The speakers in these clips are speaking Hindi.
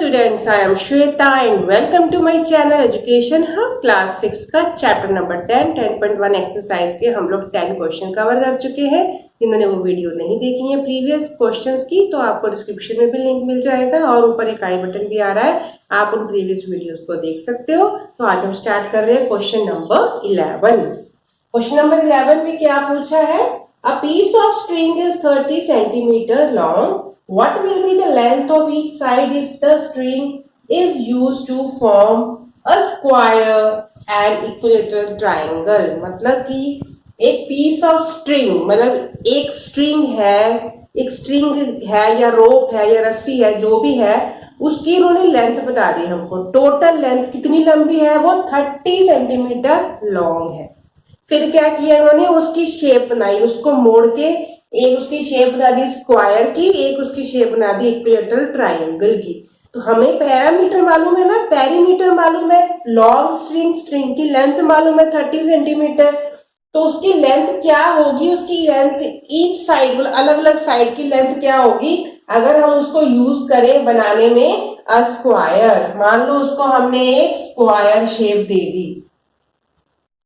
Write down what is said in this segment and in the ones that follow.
students, I am Shweta and welcome to my channel Education Hub class 6 का चैप्टर नंबर 10.1 एक्सरसाइज के हम लोग 10 क्वेश्चन कवर कर चुके हैं। जिन्होंने वो वीडियो नहीं देखी है प्रीवियस क्वेश्चंस की तो आपको डिस्क्रिप्शन में भी लिंक मिल जाएगा और ऊपर एक आई बटन भी आ रहा है, आप उन प्रीवियस वीडियोस को देख सकते हो। तो आज हम स्टार्ट कर रहे हैं क्वेश्चन नंबर 11। क्वेश्चन नंबर 11 में क्या पूछा है? A piece of string is 30 centimetre long. What will be the length of each side if the string is used to form a square and equilateral triangle? मतलब कि एक piece of string, मतलब एक string है या रोप है या रस्सी है, जो भी है उसकी इन्होंने लेंथ बता दी हमको। टोटल लेंथ कितनी लंबी है? वो 30 सेंटीमीटर लॉन्ग है। फिर क्या किया इन्होंने? उसकी शेप बनाई, उसको मोड़ के एक उसकी शेप बना दी स्क्वायर की, एक उसकी शेप बना दी इक्विलेटरल ट्रायंगल की। तो हमें पैरामीटर मालूम है ना, पेरीमीटर मालूम है, लॉन्ग स्ट्रिंग की लेंथ मालूम है 30 सेंटीमीटर। तो उसकी लेंथ क्या होगी? उसकी लेंथ ईच साइड, मतलब अलग अलग साइड की लेंथ क्या होगी अगर हम उसको यूज करें बनाने में अ स्क्वायर। मान लो उसको हमने एक स्क्वायर शेप दे दी,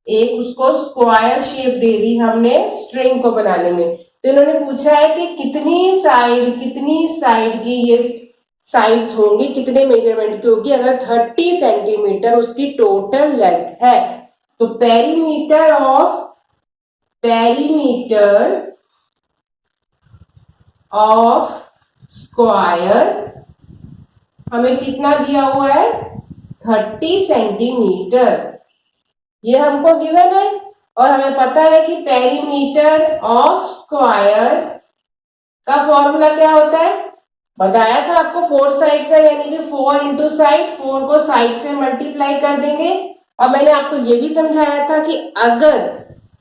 एक उसको स्क्वायर शेप दे दी हमने स्ट्रिंग को बनाने में। तो इन्होंने पूछा है कि कितनी साइड की ये साइड्स होंगी, कितने मेजरमेंट की होगी अगर 30 सेंटीमीटर उसकी टोटल लेंथ है। तो पेरीमीटर ऑफ स्क्वायर हमें कितना दिया हुआ है? 30 सेंटीमीटर। ये हमको गिवन है और हमें पता है कि पेरीमीटर ऑफ स्क्वायर का फॉर्मूला क्या होता है? बताया था आपको, 4 साइड है, यानी कि 4 इंटू साइड, 4 को साइड से मल्टीप्लाई कर देंगे। और मैंने आपको ये भी समझाया था कि अगर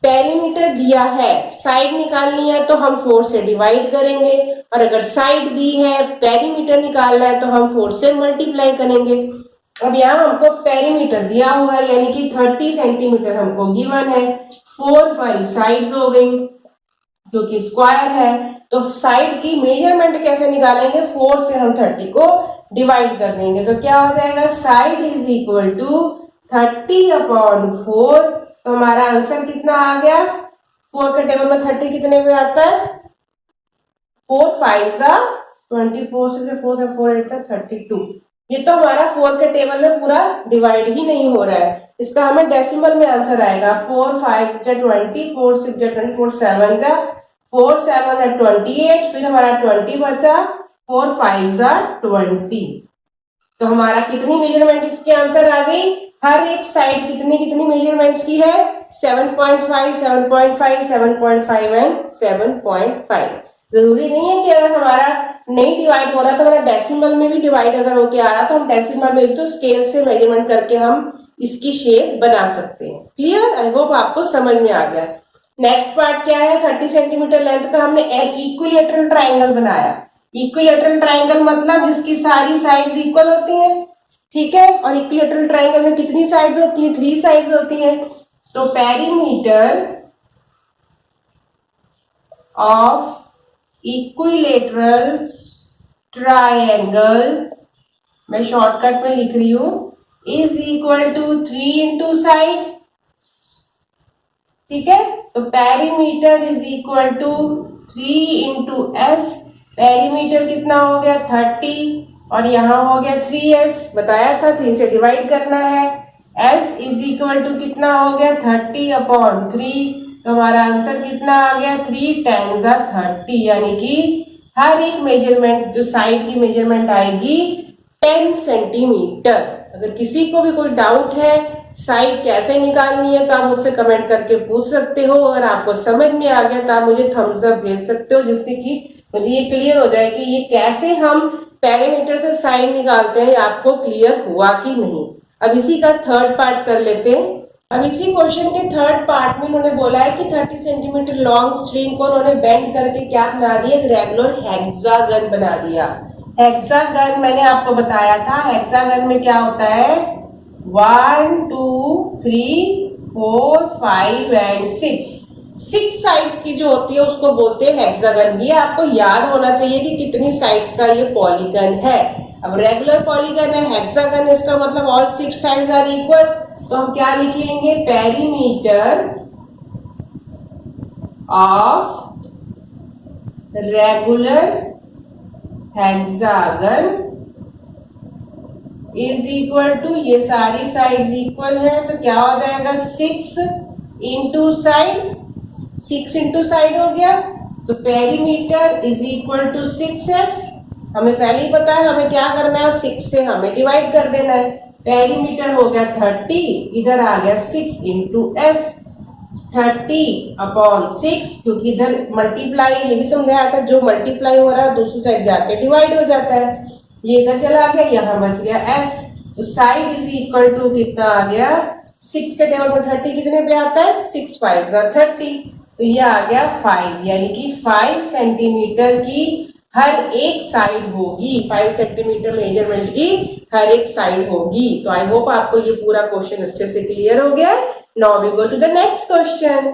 पेरीमीटर दिया है, साइड निकालनी है तो हम 4 से डिवाइड करेंगे, और अगर साइड दी है, पेरीमीटर निकालना है तो हम 4 से मल्टीप्लाई करेंगे। अब यहाँ हमको पेरीमीटर दिया हुआ है यानी कि 30 सेंटीमीटर हमको गिवन है। 4 पर साइड्स हो गई क्योंकि स्क्वायर है, तो साइड की मेजरमेंट कैसे निकालेंगे? 4 से हम 30 को डिवाइड कर देंगे तो क्या हो जाएगा? Side is equal to 30/4। तो हमारा आंसर कितना आ गया? 4 के टेबल में 30 कितने में आता है? 4 5 24 से 4 से 4 8 32। ये तो हमारा 4 के टेबल में पूरा डिवाइड ही नहीं हो रहा है, इसका हमें डेसिमल में आंसर आएगा। 4 5 20, 4 6 24, 7 4 7 28, फिर हमारा 20 बचा, 4 5 20। तो हमारा कितनी मेजरमेंट इसके आंसर आ गई? हर एक साइड कितनी मेजरमेंट्स की है? 7.5 7.5 7.5 एंड 7.5। जरूरी नहीं है कि अगर हमारा नहीं डिवाइड हो रहा तो हमारा डेसिमल में भी डिवाइड अगर होके आ रहा तो हम डेसिमल में भी तो स्केल से मेजरमेंट करके हम इसकी शेप बना सकते हैं। क्लियर? आई होप आपको समझ में आ गया। नेक्स्ट पार्ट क्या है? 30 सेंटीमीटर लेंथ का हमने एक इक्विलेटरल ट्राइंगल बनाया। इक्विलेटरल ट्राइंगल मतलब जिसकी सारी साइड्स इक्वल होती हैं, ठीक है। और इक्विलेटरल ट्राइंगल में कितनी साइड्स होती है? 3 साइड्स होती है। तो पेरीमीटर ऑफ इक्विलेटरल ट्रायंगल, मैं शॉर्टकट में लिख रही हूं, is equal to 3 into side, ठीक है। तो perimeter is equal to 3 into S. Perimeter कितना हो गया? 30 और यहाँ हो गया 3s। बताया था 3 से डिवाइड करना है। s इज इक्वल टू कितना हो गया? 30/3। तो हमारा आंसर कितना आ गया? 3 × 30, यानी कि हर एक मेजरमेंट जो साइड की मेजरमेंट आएगी 10 सेंटीमीटर। अगर किसी को भी कोई डाउट है साइड कैसे निकालनी है तो आप मुझसे कमेंट करके पूछ सकते हो। अगर आपको समझ में आ गया तो आप मुझे थम्स अप भेज सकते हो, जिससे कि मुझे ये क्लियर हो जाए कि ये कैसे हम पेरीमीटर से साइड निकालते हैं, आपको क्लियर हुआ कि नहीं। अब इसी का थर्ड पार्ट कर लेते हैं। अब इसी क्वेश्चन के थर्ड पार्ट में उन्होंने बोला है कि 30 सेंटीमीटर लॉन्ग स्ट्रिंग को उन्होंने बेंड करके क्या बना दिया? एक रेगुलर हेक्सागन बना दिया। हेक्सागन मैंने आपको बताया था, हेक्सागन में क्या होता है? 1 2 3 4 5 एंड 6 साइड्स की जो होती है उसको बोलते हैं हेक्सागन। ये आपको याद होना चाहिए कि कितनी साइड्स का ये पॉलीगन है। अब रेगुलर पॉलीगन है, हेक्सागन, इसका मतलब ऑल 6 साइड्स आर इक्वल, तो हम क्या लिखेंगे, perimeter of regular hexagon is equal to, ये सारी साइड्स इक्वल है तो क्या हो जाएगा 6 इंटू साइड, 6 इंटू साइड हो गया, तो perimeter is equal to 6s। हमें पहले ही पता है हमें क्या करना है, 6 से हमें डिवाइड कर देना है। पेरीमीटर हो गया 30, इधर आ गया 6 इंटू एस, 30 अपॉन 6, क्योंकि इधर मल्टीप्लाई, ये भी समझाया था, जो मल्टीप्लाई हो रहा है दूसरी साइड जाके डिवाइड हो जाता है, ये इधर चला गया, यहाँ बच गया s, तो साइड इज इक्वल टू कितना आ गया, 6 के टेबल में 30 कितने पे आता है, 6 5 30, तो ये आ गया 5, यानी कि 5 सेंटीमीटर की हर एक साइड होगी, 5 सेंटीमीटर मेजरमेंट की हर एक साइड होगी। तो आई होप आपको ये पूरा क्वेश्चन अच्छे से क्लियर हो गया। Now we go to the next question.